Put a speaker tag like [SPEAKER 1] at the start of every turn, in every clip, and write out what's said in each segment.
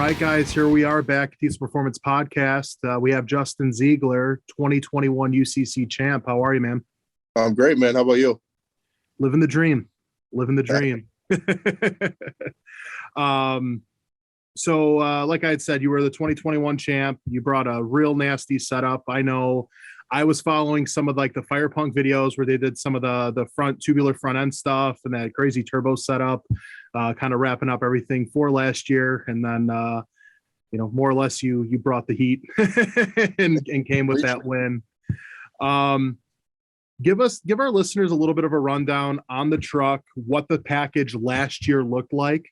[SPEAKER 1] right, guys, here we are back at Diesel Performance Podcast. We have Justin Zeigler, 2021 UCC champ. How are you, man?
[SPEAKER 2] I'm great, man. How about you?
[SPEAKER 1] Living the dream. Living the dream. Like I had said, you were the 2021 champ. You brought a real nasty setup. I know I was following some of like the Fire Punk videos where they did some of the front tubular front end stuff and that crazy turbo setup, kind of wrapping up everything for last year. And then, more or less you brought the heat and came with that win. Give our listeners a little bit of a rundown on the truck, what the package last year looked like.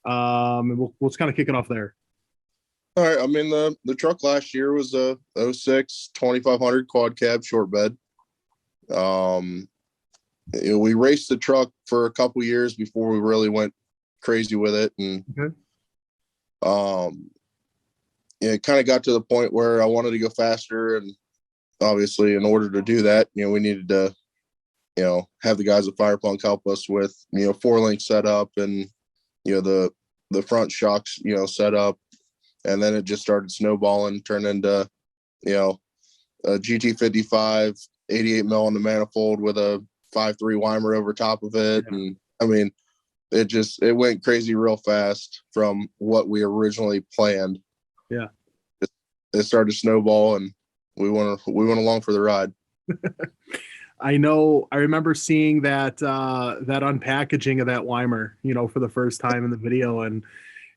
[SPEAKER 1] And we'll just kind of kick it off there.
[SPEAKER 2] All right. I mean, the truck last year was a 06 2500 quad cab short bed. We raced the truck for a couple years before we really went crazy with it. And, it kind of got to the point where I wanted to go faster. And obviously in order to do that, we needed to, have the guys at Fire Punk help us with, 4-link setup and, the front shocks, set up. And then it just started snowballing, turned into, a GT55, 88 mil on the manifold with a 5.3 Weimer over top of it. Yeah. And I mean, it went crazy real fast from what we originally planned.
[SPEAKER 1] Yeah.
[SPEAKER 2] It started to snowball and we went along for the ride.
[SPEAKER 1] I remember seeing that unpackaging of that Weimer, for the first time in the video, and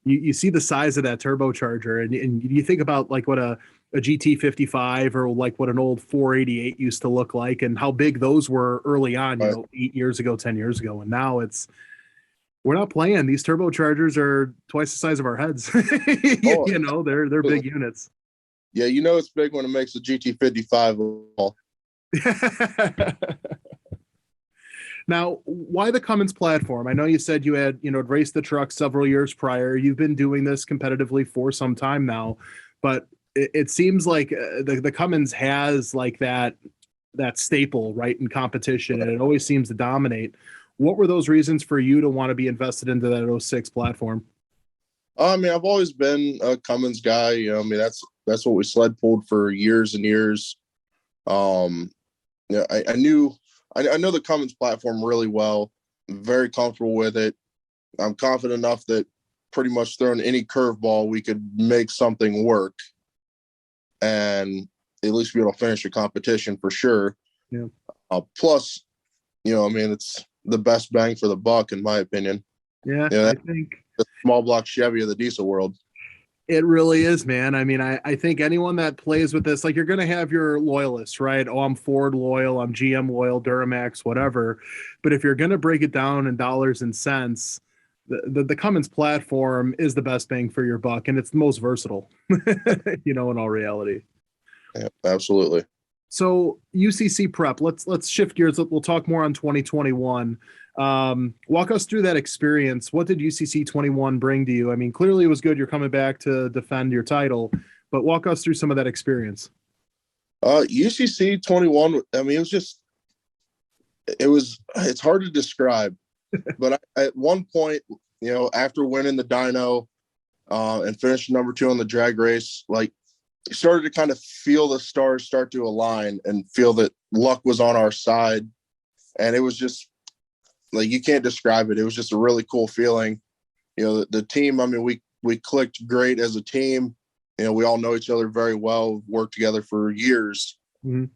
[SPEAKER 1] you see the size of that turbocharger and you think about like what a GT55 or like what an old 488 used to look like and how big those were early on, 8 years ago, 10 years ago. And now we're not playing. These turbochargers are twice the size of our heads. They're big units.
[SPEAKER 2] Yeah. It's big when it makes a GT55.
[SPEAKER 1] Now, why the Cummins platform? I know you said you had, raced the truck several years prior. You've been doing this competitively for some time now, but it seems like the Cummins has like that staple, right, in competition, and it always seems to dominate. What were those reasons for you to want to be invested into that 06 platform?
[SPEAKER 2] I mean, I've always been a Cummins guy. That's what we sled pulled for years and years. I know the Cummins platform really well. I'm very comfortable with it. I'm confident enough that pretty much throwing any curveball, we could make something work and at least be able to finish a competition for sure.
[SPEAKER 1] Yeah.
[SPEAKER 2] Plus, it's the best bang for the buck, in my opinion.
[SPEAKER 1] Yeah, I think
[SPEAKER 2] the small block Chevy of the diesel world.
[SPEAKER 1] It really is, man. I mean, I think anyone that plays with this, like, you're going to have your loyalists, right? Oh, I'm Ford loyal, I'm GM loyal, Duramax, whatever. But if you're going to break it down in dollars and cents, the Cummins platform is the best bang for your buck, and it's the most versatile, in all reality.
[SPEAKER 2] Yeah, absolutely.
[SPEAKER 1] So UCC prep, let's shift gears. We'll talk more on 2021. Walk us through that experience. What did UCC 21 bring to you? I mean, clearly it was good. You're coming back to defend your title, but walk us through some of that experience.
[SPEAKER 2] UCC 21. I mean, it's hard to describe, but at one point, after winning the dyno, and finishing number 2 on the drag race, like, you started to kind of feel the stars start to align and feel that luck was on our side. And it was just like, you can't describe it. It was just a really cool feeling. The team, I mean, we clicked great as a team. We all know each other very well, worked together for years.
[SPEAKER 1] Mm-hmm.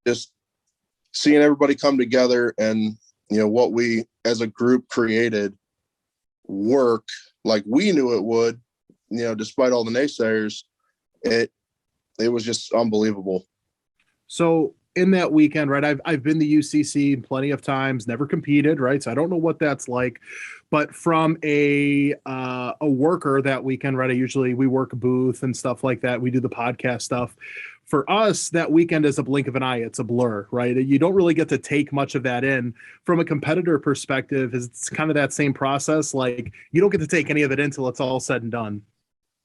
[SPEAKER 2] Just seeing everybody come together and, what we as a group created work like we knew it would, despite all the naysayers, it was just unbelievable.
[SPEAKER 1] So in that weekend, right, I've been to UCC plenty of times, never competed, right? So I don't know what that's like, but from a worker that weekend, right, we work a booth and stuff like that. We do the podcast stuff. For us, that weekend is a blink of an eye. It's a blur, right? You don't really get to take much of that in. From a competitor perspective, it's kind of that same process. Like, you don't get to take any of it in until it's all said and done.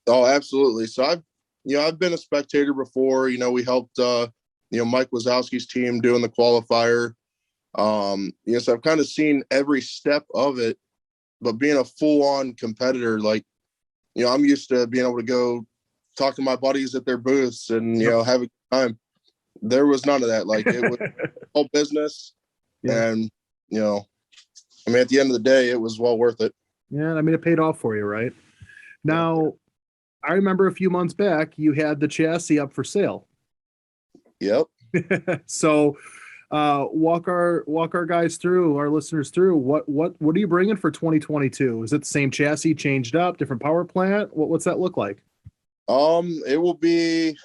[SPEAKER 2] Oh, absolutely. So I've been a spectator before. We helped Mike Wazowski's team doing the qualifier. So I've kind of seen every step of it, but being a full-on competitor, like, I'm used to being able to go talk to my buddies at their booths and, have a good time. There was none of that. Like, it was all business.
[SPEAKER 1] Yeah.
[SPEAKER 2] And, at the end of the day, it was well worth it.
[SPEAKER 1] Yeah. I mean, it paid off for you, right? Now, I remember a few months back, you had the chassis up for sale.
[SPEAKER 2] Yep.
[SPEAKER 1] So, walk our guys through, our listeners through, what are you bringing for 2022? Is it the same chassis changed up, different power plant? What's that look like?
[SPEAKER 2] It will be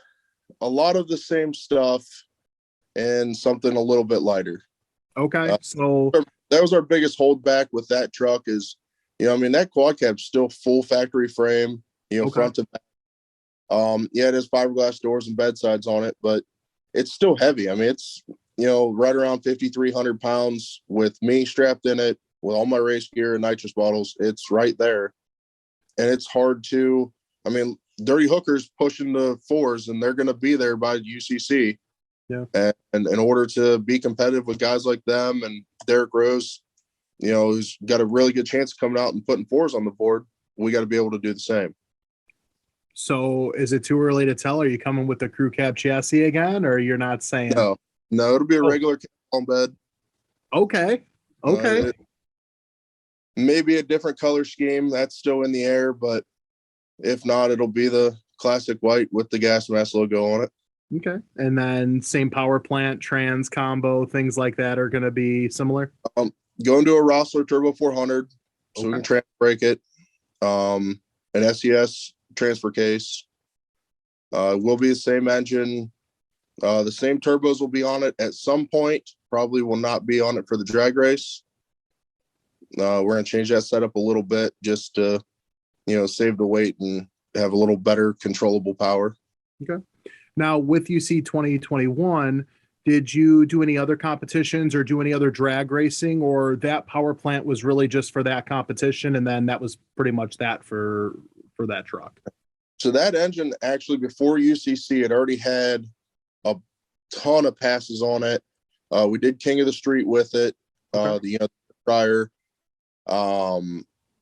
[SPEAKER 2] a lot of the same stuff and something a little bit lighter.
[SPEAKER 1] Okay. So
[SPEAKER 2] that was our biggest holdback with that truck is, that quad cab's still full factory frame,
[SPEAKER 1] okay.
[SPEAKER 2] Front to back. It has fiberglass doors and bedsides on it, but it's still heavy. I mean, it's, right around 5,300 pounds with me strapped in it with all my race gear and nitrous bottles. It's right there. And it's hard to, Dirty Hooker's pushing the fours and they're going to be there by UCC.
[SPEAKER 1] Yeah.
[SPEAKER 2] And in order to be competitive with guys like them and Derek Rose, who's got a really good chance of coming out and putting fours on the board, we got to be able to do the same.
[SPEAKER 1] So is it too early to tell? Are you coming with the crew cab chassis again, or you're not saying?
[SPEAKER 2] No, it'll be a regular cab on bed.
[SPEAKER 1] Okay.
[SPEAKER 2] Maybe a different color scheme. That's still in the air, but if not, it'll be the classic white with the gas mask logo on it.
[SPEAKER 1] Okay. And then same power plant, trans combo, things like that are going to be similar?
[SPEAKER 2] Going to a Rossler Turbo 400, so we can trans brake it. An SES transfer case. Will be the same engine. The same turbos will be on it at some point. Probably will not be on it for the drag race. We're going to change that setup a little bit just to, save the weight and have a little better controllable power.
[SPEAKER 1] Okay. Now with UC 2021, did you do any other competitions or do any other drag racing, or that power plant was really just for that competition? And then that was pretty much that for that truck.
[SPEAKER 2] So that engine actually before UCC, it already had a ton of passes on it. We did King of the Street with it. The prior,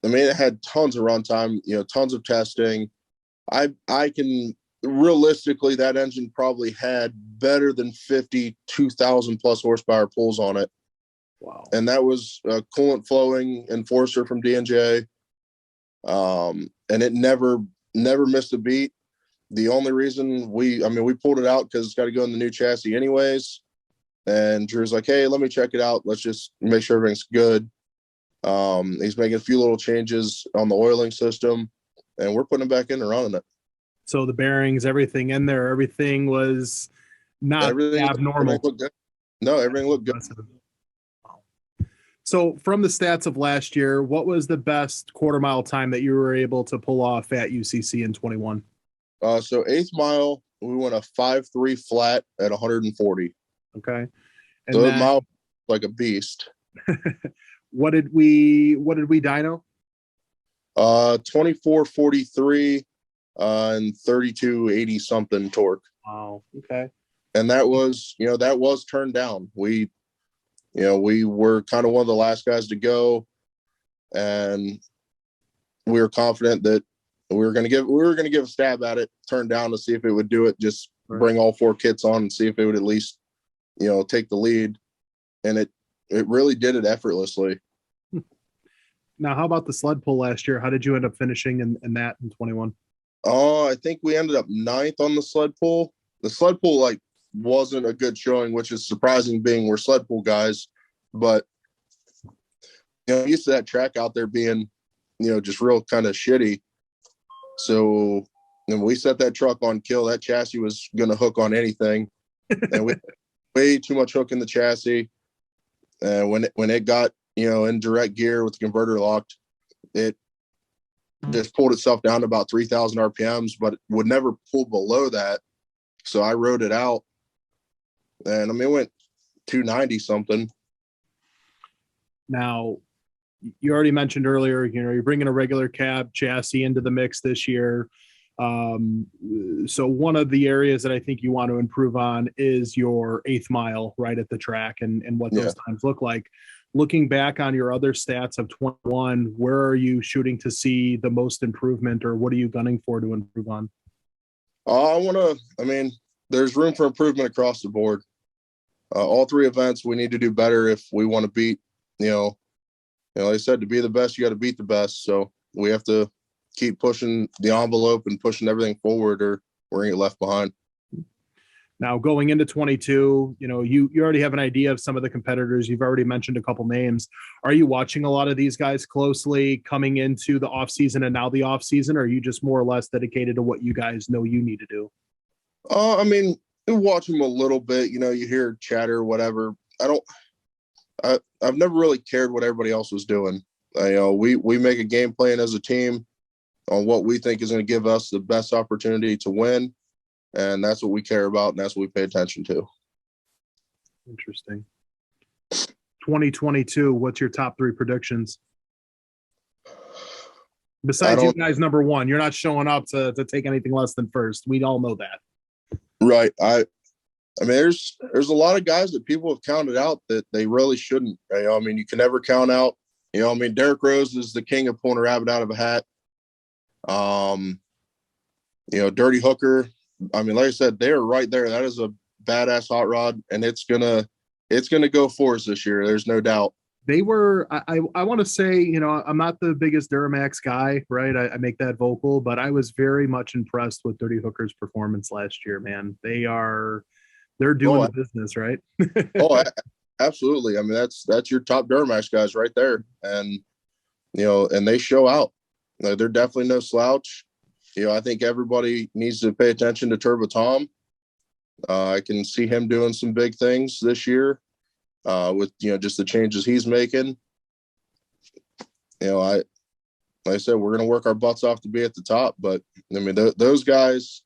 [SPEAKER 2] it had tons of runtime, tons of testing. I can realistically, that engine probably had better than 52,000 plus horsepower pulls on it.
[SPEAKER 1] Wow.
[SPEAKER 2] And that was a coolant flowing enforcer from D&J. And it never missed a beat. The only reason we pulled it out because it's got to go in the new chassis anyways. And Drew's like, hey, let me check it out. Let's just make sure everything's good. He's making a few little changes on the oiling system, and we're putting it back in and running it.
[SPEAKER 1] So the bearings, everything in there, everything was not abnormal.
[SPEAKER 2] Everything looked good. No, everything looked good.
[SPEAKER 1] So from the stats of last year, what was the best quarter mile time that you were able to pull off at UCC in 21?
[SPEAKER 2] So 8th mile, we went a 5.3 flat at 140.
[SPEAKER 1] Okay. And
[SPEAKER 2] so
[SPEAKER 1] then,
[SPEAKER 2] mile like a beast.
[SPEAKER 1] What did we dyno?
[SPEAKER 2] 2443 and 3280 something torque.
[SPEAKER 1] Wow. Okay.
[SPEAKER 2] And that was turned down. We were kind of one of the last guys to go, and we were confident that we were going to give a stab at it, turn down to see if it would do it, just bring all 4 kits on and see if it would at least, take the lead. And it really did it effortlessly.
[SPEAKER 1] Now, how about the sled pull last year? How did you end up finishing in that in 21?
[SPEAKER 2] I think we ended up 9th on the sled pull. The sled pull wasn't a good showing, which is surprising being we're sled pull guys, but used to that track out there being, just real kind of shitty. So when we set that truck on kill, that chassis was going to hook on anything. And we way too much hook in the chassis. And when it got, in direct gear with the converter locked, it just pulled itself down to about 3,000 RPMs, but it would never pull below that. So I rode it out, and it went 290 something.
[SPEAKER 1] Now, you already mentioned earlier, you're bringing a regular cab chassis into the mix this year. So one of the areas that I think you want to improve on is your eighth mile right at the track and what those times look like. Looking back on your other stats of 21, where are you shooting to see the most improvement, or what are you gunning for to improve on?
[SPEAKER 2] There's room for improvement across the board. All three events, we need to do better if we want to beat, like I said, to be the best, you got to beat the best. So we have to keep pushing the envelope and pushing everything forward, or we're going to get left behind.
[SPEAKER 1] Now, going into 22, you already have an idea of some of the competitors. You've already mentioned a couple names. Are you watching a lot of these guys closely coming into the off season and now the off season? Or are you just more or less dedicated to what you guys know you need to do?
[SPEAKER 2] You watch them a little bit. You hear chatter, whatever. I've never really cared what everybody else was doing. We make a game plan as a team on what we think is going to give us the best opportunity to win. And that's what we care about, and that's what we pay attention to.
[SPEAKER 1] Interesting. 2022, what's your top three predictions? Besides you guys, number one, you're not showing up to take anything less than first. We all know that.
[SPEAKER 2] Right. There's a lot of guys that people have counted out that they really shouldn't. You can never count out. Derek Rose is the king of pulling a rabbit out of a hat. Dirty Hooker. Like I said, they're right there. That is a badass hot rod, and it's gonna go for us this year. There's no doubt.
[SPEAKER 1] They were. I want to say, I'm not the biggest Duramax guy, right? I make that vocal, but I was very much impressed with Dirty Hooker's performance last year. Man, they're doing the business, right?
[SPEAKER 2] Absolutely. That's your top Duramax guys right there, and and they show out. They're definitely no slouch. I think everybody needs to pay attention to Turbo Tom. I can see him doing some big things this year with, just the changes he's making. Like I said, we're going to work our butts off to be at the top. But, those guys,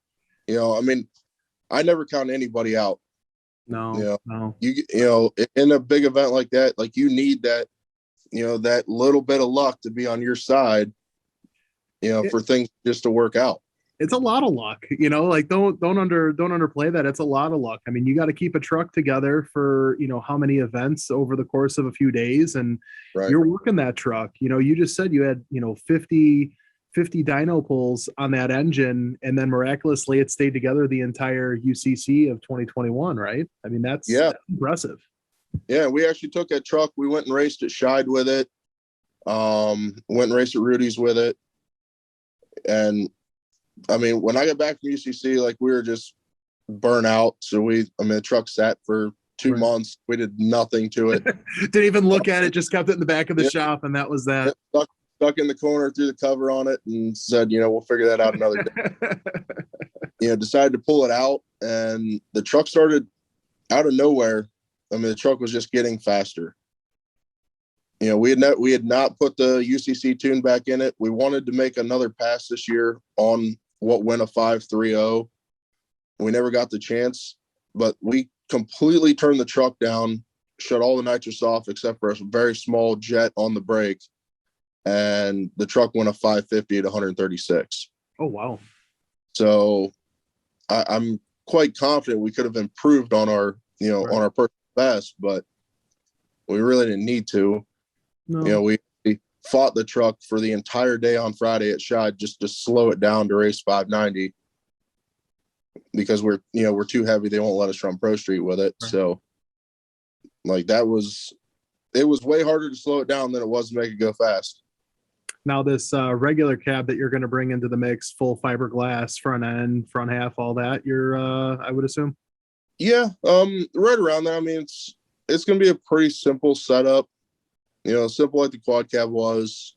[SPEAKER 2] I never count anybody out.
[SPEAKER 1] No.
[SPEAKER 2] In a big event like that, like you need that, that little bit of luck to be on your side. For things just to work out.
[SPEAKER 1] It's a lot of luck, like don't underplay that. It's a lot of luck. You got to keep a truck together for, how many events over the course of a few days. And You're working that truck, you just said you had, 50 dyno pulls on that engine. And then miraculously it stayed together the entire UCC of 2021. Right. That's impressive.
[SPEAKER 2] Yeah. We actually took that truck. We went and raced at Scheid with it. Went and raced at Rudy's with it. And when I got back from UCC, like we were just burnt out. So the truck sat for 2 months. We did nothing to it.
[SPEAKER 1] Didn't even look at it, just kept it in the back of the shop. And that was that.
[SPEAKER 2] Stuck in the corner, threw the cover on it and said, we'll figure that out another day. Decided to pull it out, and the truck started out of nowhere. The truck was just getting faster. We had not put the UCC tune back in it. We wanted to make another pass this year on what went a 5.30. We never got the chance, but we completely turned the truck down, shut all the nitrous off except for a very small jet on the brake, and the truck went a 550 at 136.
[SPEAKER 1] Oh, wow.
[SPEAKER 2] So I'm quite confident we could have improved on our, on our personal best, but we really didn't need to. No. We fought the truck for the entire day on Friday at Scheid just to slow it down to race 590 because we're too heavy. They won't let us run Pro Street with it. Right. So it was way harder to slow it down than it was to make it go fast.
[SPEAKER 1] Now this regular cab that you're going to bring into the mix, full fiberglass, front end, front half, all that, you're I would assume.
[SPEAKER 2] Yeah, right around there. It's going to be a pretty simple setup. Simple like the quad cab was.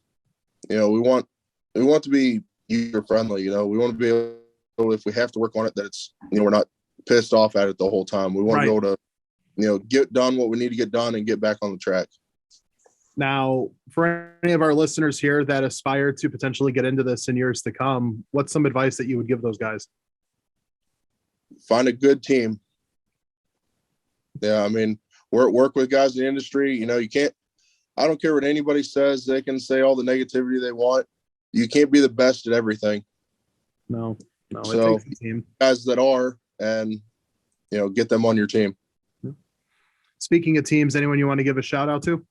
[SPEAKER 2] We want to be user friendly. We want to be able, if we have to work on it, that it's we're not pissed off at it the whole time. We want to be able to get done what we need to get done and get back on the track.
[SPEAKER 1] Now, for any of our listeners here that aspire to potentially get into this in years to come, what's some advice that you would give those guys?
[SPEAKER 2] Find a good team. Yeah, work with guys in the industry. You can't. I don't care what anybody says. They can say all the negativity they want. You can't be the best at everything.
[SPEAKER 1] No, it
[SPEAKER 2] So
[SPEAKER 1] takes a team.
[SPEAKER 2] guys that are, and get them on your team.
[SPEAKER 1] Speaking of teams, anyone you want to give a shout out to?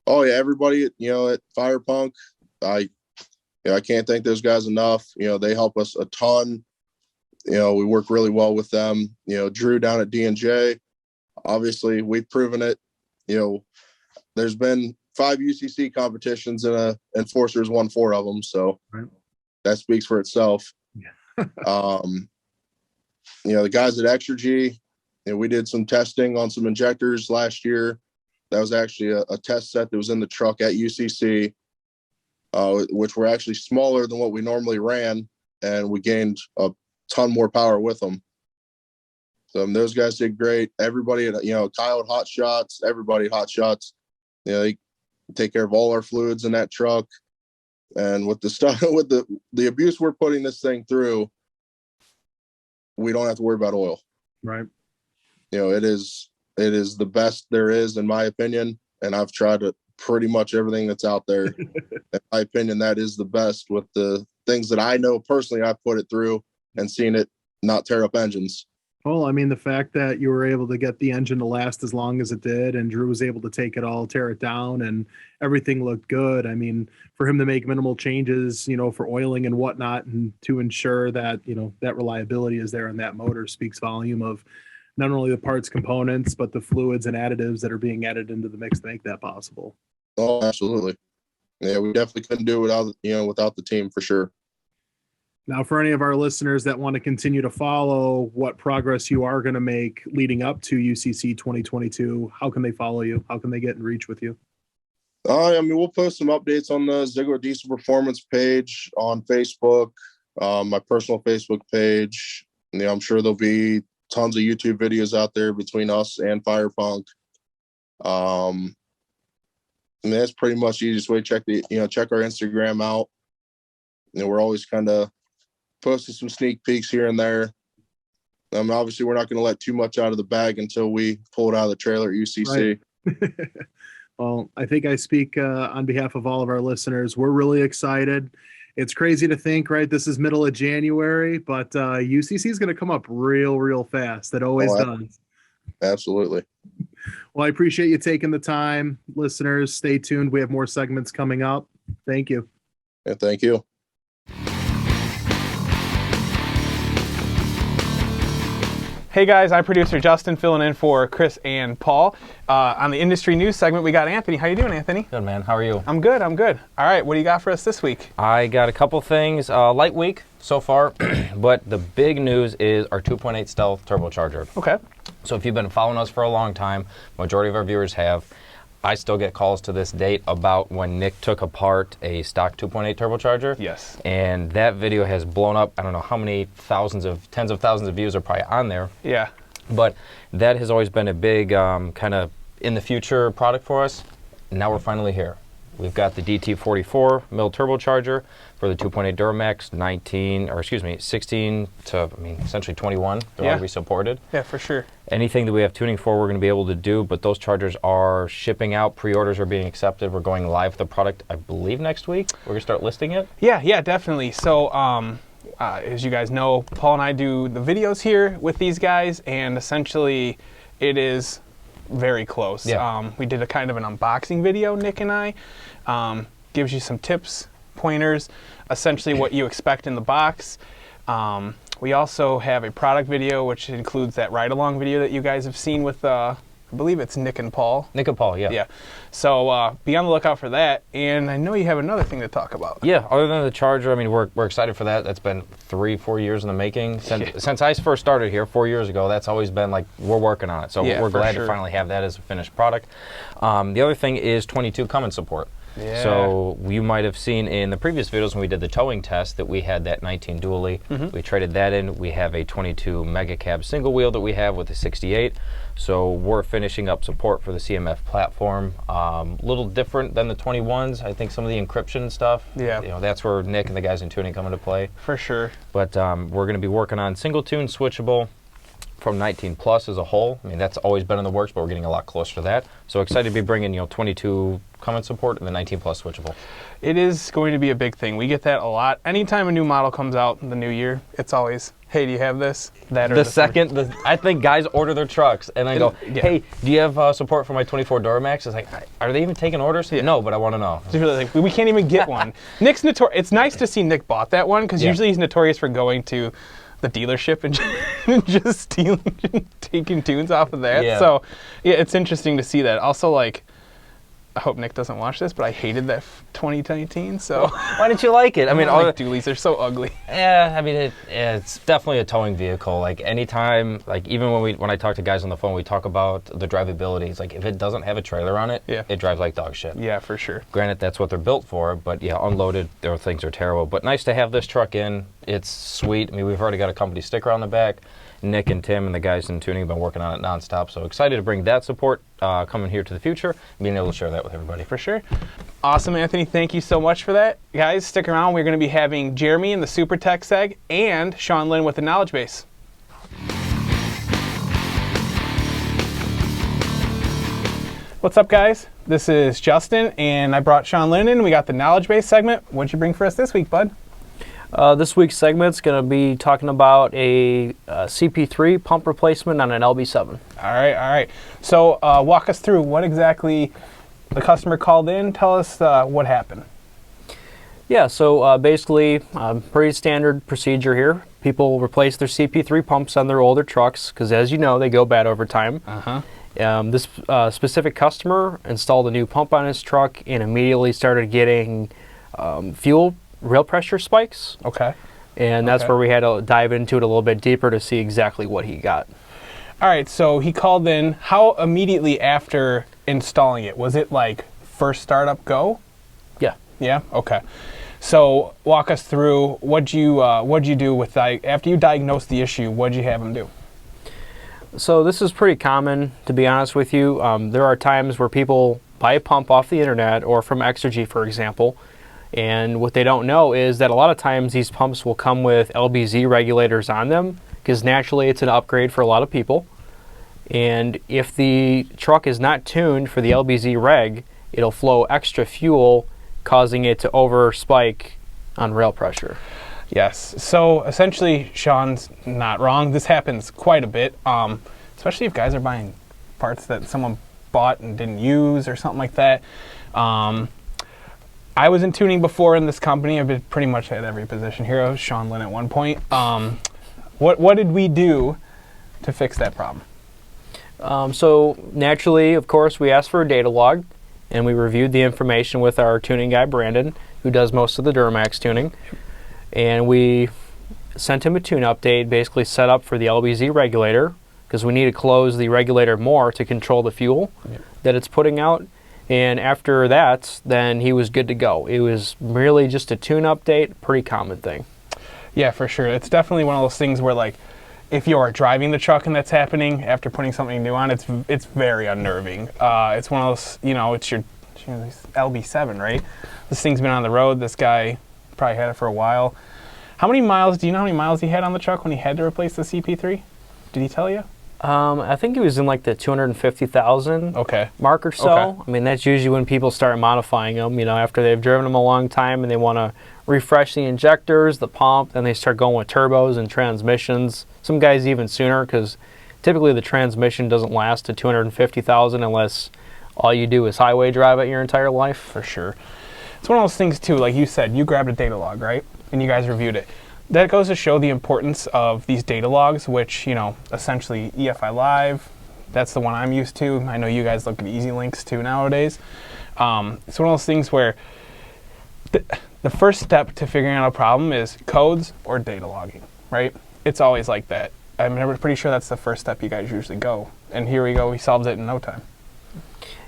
[SPEAKER 2] Oh yeah, everybody at Fire Punk. I can't thank those guys enough. They help us a ton. We work really well with them. Drew down at D&J. Obviously, we've proven it. There's been 5 UCC competitions and Enforcer's won 4 of them. So that speaks for itself.
[SPEAKER 1] Yeah.
[SPEAKER 2] The guys at Extra G, we did some testing on some injectors last year. That was actually a test set that was in the truck at UCC, which were actually smaller than what we normally ran, and we gained a ton more power with them. So those guys did great. Everybody at Kyle at Hot Shots, everybody Hot Shots. They take care of all our fluids in that truck, and with the stuff with the abuse we're putting this thing through, we don't have to worry about oil.
[SPEAKER 1] Right.
[SPEAKER 2] It is the best there is, in my opinion, and I've tried pretty much everything that's out there. In my opinion, that is the best with the things that I know personally I've put it through and seen it not tear up engines.
[SPEAKER 1] Well, I mean, the fact that you were able to get the engine to last as long as it did, and Drew was able to take it all, tear it down, and everything looked good. I mean, for him to make minimal changes, for oiling and whatnot, and to ensure that, that reliability is there in that motor speaks volume of not only the parts components, but the fluids and additives that are being added into the mix to make that possible.
[SPEAKER 2] Oh, absolutely. Yeah, we definitely couldn't do it without the team, for sure.
[SPEAKER 1] Now, for any of our listeners that want to continue to follow what progress you are going to make leading up to UCC 2022, how can they follow you? How can they get in reach with you?
[SPEAKER 2] We'll post some updates on the Zeigler Diesel Performance page on Facebook, my personal Facebook page. I'm sure there'll be tons of YouTube videos out there between us and Fire Punk. That's pretty much the easiest way to check our Instagram out. We're always kind of posting some sneak peeks here and there. Obviously, we're not going to let too much out of the bag until we pull it out of the trailer at UCC.
[SPEAKER 1] Right. Well, I think I speak on behalf of all of our listeners. We're really excited. It's crazy to think, right? This is middle of January, but UCC is going to come up real fast. It always does.
[SPEAKER 2] Absolutely.
[SPEAKER 1] Well, I appreciate you taking the time. Listeners, stay tuned. We have more segments coming up. Thank you.
[SPEAKER 2] Yeah, thank you.
[SPEAKER 3] Hey guys, I'm producer Justin filling in for Chris and Paul. On the industry news segment, we got Anthony. How you doing, Anthony?
[SPEAKER 4] Good, man. How are you?
[SPEAKER 3] I'm good. All right, what do you got for us this week?
[SPEAKER 4] I got a couple things. Light week so far, but the big news is our 2.8 Stealth turbocharger.
[SPEAKER 3] Okay.
[SPEAKER 4] So if you've been following us for a long time, majority of our viewers have. I still get calls to this date about when Nick took apart a stock 2.8 turbocharger.
[SPEAKER 3] Yes.
[SPEAKER 4] And that video has blown up. I don't know how many tens of thousands of views are probably on there.
[SPEAKER 3] Yeah.
[SPEAKER 4] But that has always been a big kind of in the future product for us. Now we're finally here. We've got the DT44 mil turbocharger for the 2.8 Duramax, 16 to, essentially 21. They're all supported.
[SPEAKER 3] Yeah, for sure.
[SPEAKER 4] Anything that we have tuning for, we're going to be able to do, but those chargers are shipping out. Pre-orders are being accepted. We're going live with the product, I believe, next week. We're going to start listing it.
[SPEAKER 3] Yeah, definitely. So, as you guys know, Paul and I do the videos here with these guys, and essentially it is very close.
[SPEAKER 4] Yeah.
[SPEAKER 3] We did a kind of an unboxing video, Nick and I. Gives you some tips, pointers, essentially what you expect in the box. We also have a product video, which includes that ride-along video that you guys have seen with, I believe it's Nick and Paul.
[SPEAKER 4] Nick and Paul, yeah.
[SPEAKER 3] Yeah. So be on the lookout for that. And I know you have another thing to talk about.
[SPEAKER 4] Yeah, other than the charger, we're excited for that. That's been 3-4 years in the making. Since I first started here 4 years ago, that's always been like, we're working on it. So we're glad to finally have that as a finished product. The other thing is 22 Cummins support.
[SPEAKER 3] Yeah.
[SPEAKER 4] So you might have seen in the previous videos when we did the towing test that we had that 19 dually. We traded that in. We have a 22 mega cab single wheel that we have with a 68. So we're finishing up support for the CMF platform. A little different than the 21s. I think some of the encryption stuff.
[SPEAKER 3] Yeah.
[SPEAKER 4] That's where Nick and the guys in tuning come into play.
[SPEAKER 3] For sure.
[SPEAKER 4] But we're going to be working on single tune switchable from 19 plus as a whole. I mean, that's always been in the works, but we're getting a lot closer to that. So excited to be bringing 22 Cummins support and the 19 plus switchable.
[SPEAKER 3] It is going to be a big thing. We get that a lot. Anytime a new model comes out in the new year, it's always, hey, do you have this? That or
[SPEAKER 4] I think guys order their trucks and then go, hey, do you have support for my 24 Duramax? It's like, are they even taking orders? Yeah. No, but I want to know.
[SPEAKER 3] It's really like, we can't even get one. Nick's notorious. It's nice to see Nick bought that one because usually he's notorious for going to the dealership and just stealing, taking tunes off of that.
[SPEAKER 4] Yeah.
[SPEAKER 3] So, yeah, it's interesting to see that. Also, like, I hope Nick doesn't watch this, but I hated that 2019. So
[SPEAKER 4] why didn't you like it? I mean,
[SPEAKER 3] all like dualies, they're so ugly.
[SPEAKER 4] Yeah, I mean, it's definitely a towing vehicle. Like anytime, like even when I talk to guys on the phone, we talk about the drivability. It's like if it doesn't have a trailer on it, it drives like dog shit.
[SPEAKER 3] Yeah, for sure.
[SPEAKER 4] Granted, that's what they're built for, but yeah, unloaded, their things are terrible. But nice to have this truck in. It's sweet. I mean, we've already got a company sticker on the back. Nick and Tim and the guys in tuning have been working on it nonstop. So excited to bring that support coming here to the future and being able to share that with everybody.
[SPEAKER 3] For sure. Awesome, Anthony. Thank you so much for that. Guys, stick around. We're going to be having Jeremy in the Super Tech seg and Sean Lynn with the Knowledge Base. What's up, guys? This is Justin, and I brought Sean Lynn in. We got the Knowledge Base segment. What'd you bring for us this week, bud?
[SPEAKER 5] This week's segment's going to be talking about a CP3 pump replacement on an LB7.
[SPEAKER 3] All right. So walk us through what exactly the customer called in. Tell us what happened.
[SPEAKER 5] Yeah, so basically, pretty standard procedure here. People replace their CP3 pumps on their older trucks because, as you know, they go bad over time. This specific customer installed a new pump on his truck and immediately started getting fuel rail pressure spikes.
[SPEAKER 3] Okay.
[SPEAKER 5] And that's where we had to dive into it a little bit deeper to see exactly what he got.
[SPEAKER 3] All right, so he called in. How immediately after installing it? Was it like first startup go?
[SPEAKER 5] Yeah.
[SPEAKER 3] Yeah? Okay. So walk us through what'd you do with after you diagnosed the issue, what'd you have him do?
[SPEAKER 5] So this is pretty common, to be honest with you. There are times where people buy a pump off the internet or from Exergy, for example, and what they don't know is that a lot of times these pumps will come with LBZ regulators on them because naturally it's an upgrade for a lot of people. And if the truck is not tuned for the LBZ reg, it'll flow extra fuel, causing it to over spike on rail pressure.
[SPEAKER 3] Yes. So essentially, Sean's not wrong. This happens quite a bit, especially if guys are buying parts that someone bought and didn't use or something like that. I was in tuning before in this company. I've been pretty much at every position here. I was Sean Lynn at one point. What did we do to fix that problem?
[SPEAKER 5] So naturally, of course, we asked for a data log, and we reviewed the information with our tuning guy, Brandon, who does most of the Duramax tuning. And we sent him a tune update, basically set up for the LBZ regulator, because we need to close the regulator more to control the fuel that it's putting out. And after that, then he was good to go. It was really just a tune update, pretty common thing.
[SPEAKER 3] Yeah, for sure. It's definitely one of those things where, like, if you are driving the truck and that's happening after putting something new on, it's very unnerving. It's one of those, it's your LB7, right? This thing's been on the road. This guy probably had it for a while. Do you know how many miles he had on the truck when he had to replace the CP3? Did he tell you?
[SPEAKER 5] I think he was in like the 250,000 mark or so.
[SPEAKER 3] Okay.
[SPEAKER 5] I mean, that's usually when people start modifying them, after they've driven them a long time and they want to refresh the injectors, the pump, then they start going with turbos and transmissions. Some guys even sooner because typically the transmission doesn't last to 250,000 unless all you do is highway drive it your entire life.
[SPEAKER 3] For sure. It's one of those things too, like you said, you grabbed a data log, right? And you guys reviewed it. That goes to show the importance of these data logs, which, essentially EFI Live, that's the one I'm used to. I know you guys look at Easy Links too nowadays. It's one of those things where the first step to figuring out a problem is codes or data logging, right? It's always like that. I'm pretty sure that's the first step you guys usually go. And here we go, we solved it in no time.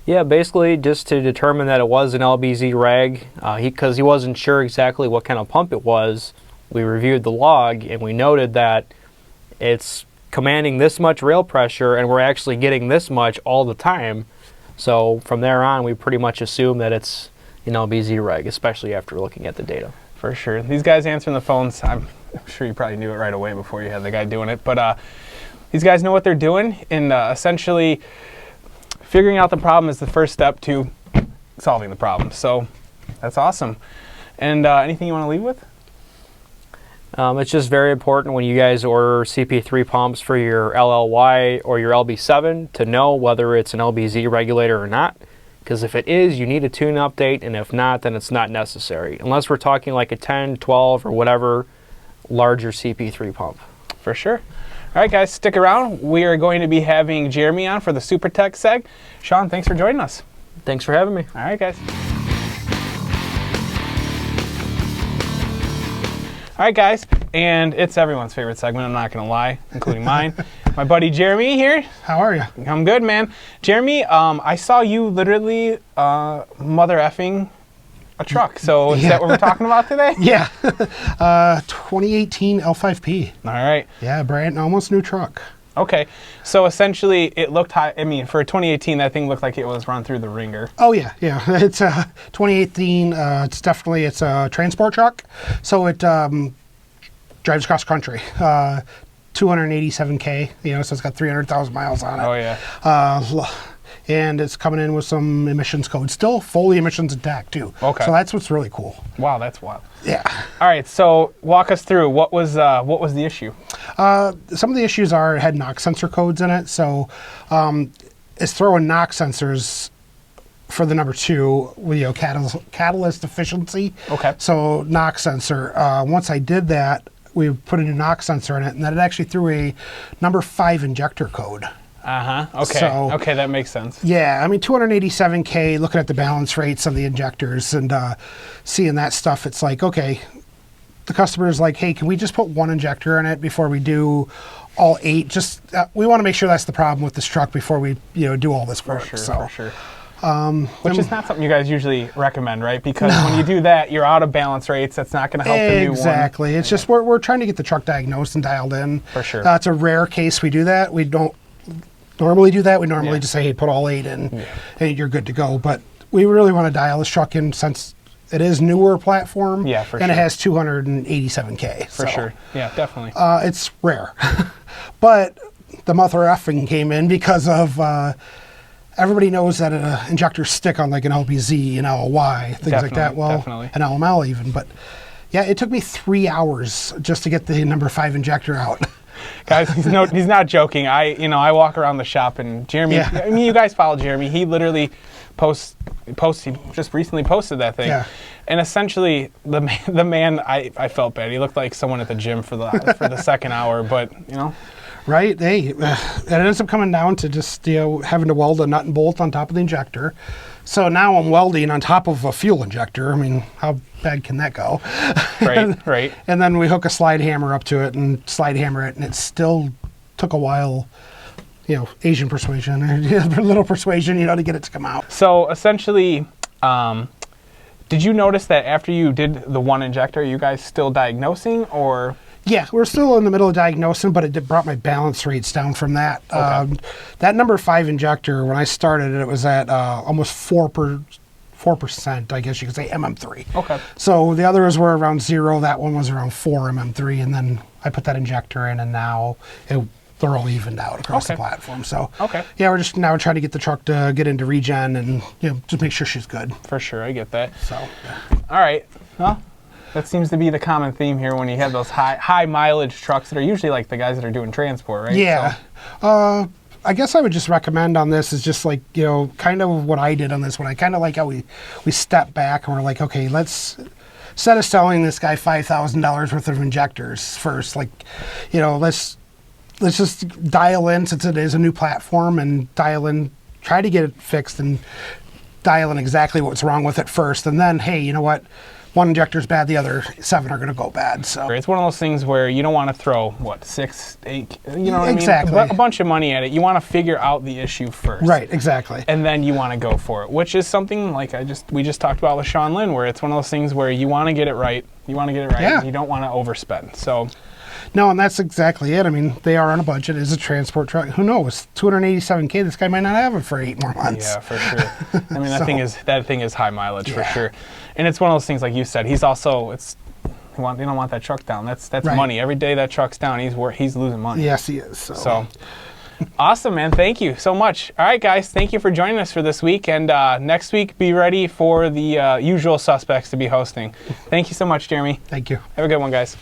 [SPEAKER 5] Yeah, basically just to determine that it was an LBZ reg, because he wasn't sure exactly what kind of pump it was. We reviewed the log and we noted that it's commanding this much rail pressure and we're actually getting this much all the time. So from there on, we pretty much assume that it's an LBZ reg, especially after looking at the data.
[SPEAKER 3] For sure. These guys answering the phones, I'm sure you probably knew it right away before you had the guy doing it. But these guys know what they're doing, and essentially figuring out the problem is the first step to solving the problem. So that's awesome. And anything you want to leave with?
[SPEAKER 5] It's just very important when you guys order CP3 pumps for your LLY or your LB7 to know whether it's an LBZ regulator or not. Because if it is, you need a tune update, and if not, then it's not necessary. Unless we're talking like a 10, 12, or whatever larger CP3 pump.
[SPEAKER 3] For sure. All right, guys, stick around. We are going to be having Jeremy on for the Super Tech seg. Sean, thanks for joining us.
[SPEAKER 5] Thanks for having me.
[SPEAKER 3] All right, guys. All right, guys, and it's everyone's favorite segment, I'm not going to lie, including mine. My buddy Jeremy here.
[SPEAKER 6] How are you?
[SPEAKER 3] I'm good, man. Jeremy, I saw you literally mother effing a truck. So is that what we're talking about today?
[SPEAKER 6] Yeah. 2018 L5P.
[SPEAKER 3] All right.
[SPEAKER 6] Yeah, brand, almost new truck.
[SPEAKER 3] Okay. So essentially, it looked high. I mean, for 2018, that thing looked like it was run through the ringer.
[SPEAKER 6] Oh, yeah, yeah. It's 2018. It's a transport truck. So it drives cross country. 287K, so it's got 300,000 miles on it.
[SPEAKER 3] Oh, yeah.
[SPEAKER 6] And it's coming in with some emissions code. Still fully emissions intact, too.
[SPEAKER 3] Okay.
[SPEAKER 6] So that's what's really cool.
[SPEAKER 3] Wow, that's wild.
[SPEAKER 6] Yeah.
[SPEAKER 3] All right, so walk us through. What was the issue?
[SPEAKER 6] Some of the issues are it had knock sensor codes in it. So it's throwing knock sensors for the number 2 with catalyst efficiency.
[SPEAKER 3] Okay.
[SPEAKER 6] So knock sensor. Once I did that, we put a new knock sensor in it, and then it actually threw a number 5 injector code.
[SPEAKER 3] Okay.
[SPEAKER 6] So,
[SPEAKER 3] okay, that makes sense.
[SPEAKER 6] Yeah, I mean, 287K, looking at the balance rates of the injectors and seeing that stuff, it's like, okay, the customer's like, hey, can we just put 1 injector in it before we do all 8? Just we want to make sure that's the problem with this truck before we do all this work.
[SPEAKER 3] For
[SPEAKER 6] sure.
[SPEAKER 3] Which is not something you guys usually recommend, right? Because when you do that, you're out of balance rates. That's not going to help the new one.
[SPEAKER 6] Exactly. It's just we're trying to get the truck diagnosed and dialed in.
[SPEAKER 3] For sure.
[SPEAKER 6] It's a rare case we do that. We don't normally do that. We normally just say, hey, put all 8 in, and you're good to go. But we really want to dial this truck in since it is newer platform.
[SPEAKER 3] Yeah, for
[SPEAKER 6] and
[SPEAKER 3] sure.
[SPEAKER 6] it has 287K.
[SPEAKER 3] For sure. Yeah, definitely.
[SPEAKER 6] It's rare. But the mother effing came in because of everybody knows that injectors stick on like an LBZ, an LY, things like that. Well,
[SPEAKER 3] definitely.
[SPEAKER 6] An LML even. But yeah, it took me 3 hours just to get the number 5 injector out.
[SPEAKER 3] Guys, he's not joking. I walk around the shop and Jeremy.
[SPEAKER 6] Yeah.
[SPEAKER 3] I mean, you guys follow Jeremy. He literally he just recently posted that thing. Yeah. And essentially, the man, I felt bad. He looked like someone at the gym for the second hour, but
[SPEAKER 6] Right. Hey, it ends up coming down to just having to weld a nut and bolt on top of the injector. So now I'm welding on top of a fuel injector. I mean, how bad can that go?
[SPEAKER 3] Right.
[SPEAKER 6] And then we hook a slide hammer up to it and slide hammer it, and it still took a while, Asian persuasion or little persuasion, to get it to come out.
[SPEAKER 3] So essentially, did you notice that after you did the 1 injector, you guys still diagnosing or?
[SPEAKER 6] Yeah, we're still in the middle of diagnosing, but it brought my balance rates down from that.
[SPEAKER 3] Okay.
[SPEAKER 6] That number 5 injector, when I started it was at almost 4%, I guess you could say, MM3.
[SPEAKER 3] Okay.
[SPEAKER 6] So the others were around 0. That one was around 4 MM3, and then I put that injector in, and now they're all evened out across the platform. So yeah, we're just now trying to get the truck to get into regen and just make sure she's good.
[SPEAKER 3] For sure, I get that.
[SPEAKER 6] So yeah.
[SPEAKER 3] All right. Well, that seems to be the common theme here when you have those high mileage trucks that are usually like the guys that are doing transport, right?
[SPEAKER 6] Yeah. So. I guess I would just recommend on this is just like, kind of what I did on this one. I kind of like how we step back and we're like, okay, let's, instead of selling this guy $5,000 worth of injectors first, like, let's just dial in, since it is a new platform, and dial in, try to get it fixed and dial in exactly what's wrong with it first. And then, hey, you know what? 1 injector's bad, the other 7 are going to go bad. So
[SPEAKER 3] it's one of those things where you don't want to throw 6, 8,
[SPEAKER 6] exactly.
[SPEAKER 3] I mean? A bunch of money at it. You want to figure out the issue first.
[SPEAKER 6] Right, exactly.
[SPEAKER 3] And then you want to go for it, which is something like we just talked about with Sean Lynn, where it's one of those things where you want to get it right.
[SPEAKER 6] Yeah.
[SPEAKER 3] And you don't want to overspend. So
[SPEAKER 6] no, and that's exactly it. I mean, they are on a budget. It's a transport truck. Who knows? 287K. This guy might not have it for 8 more months.
[SPEAKER 3] Yeah, for sure. I mean, that thing is high mileage for sure. And it's one of those things, like you said. He's also They don't want that truck down. That's
[SPEAKER 6] Right.
[SPEAKER 3] money. Every day that truck's down, he's losing money.
[SPEAKER 6] Yes, he is.
[SPEAKER 3] So awesome, man. Thank you so much. All right, guys. Thank you for joining us for this week. And next week, be ready for the usual suspects to be hosting. Thank you so much, Jeremy.
[SPEAKER 6] Thank you.
[SPEAKER 3] Have a good one, guys.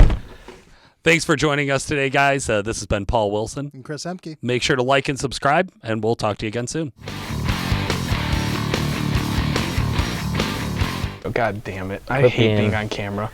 [SPEAKER 7] Thanks for joining us today, guys. This has been Paul Wilson.
[SPEAKER 8] And Chris Ehmke.
[SPEAKER 7] Make sure to like and subscribe, and we'll talk to you again soon.
[SPEAKER 3] Oh, God damn it. I
[SPEAKER 4] Quit
[SPEAKER 3] hate
[SPEAKER 4] being-
[SPEAKER 3] being on camera.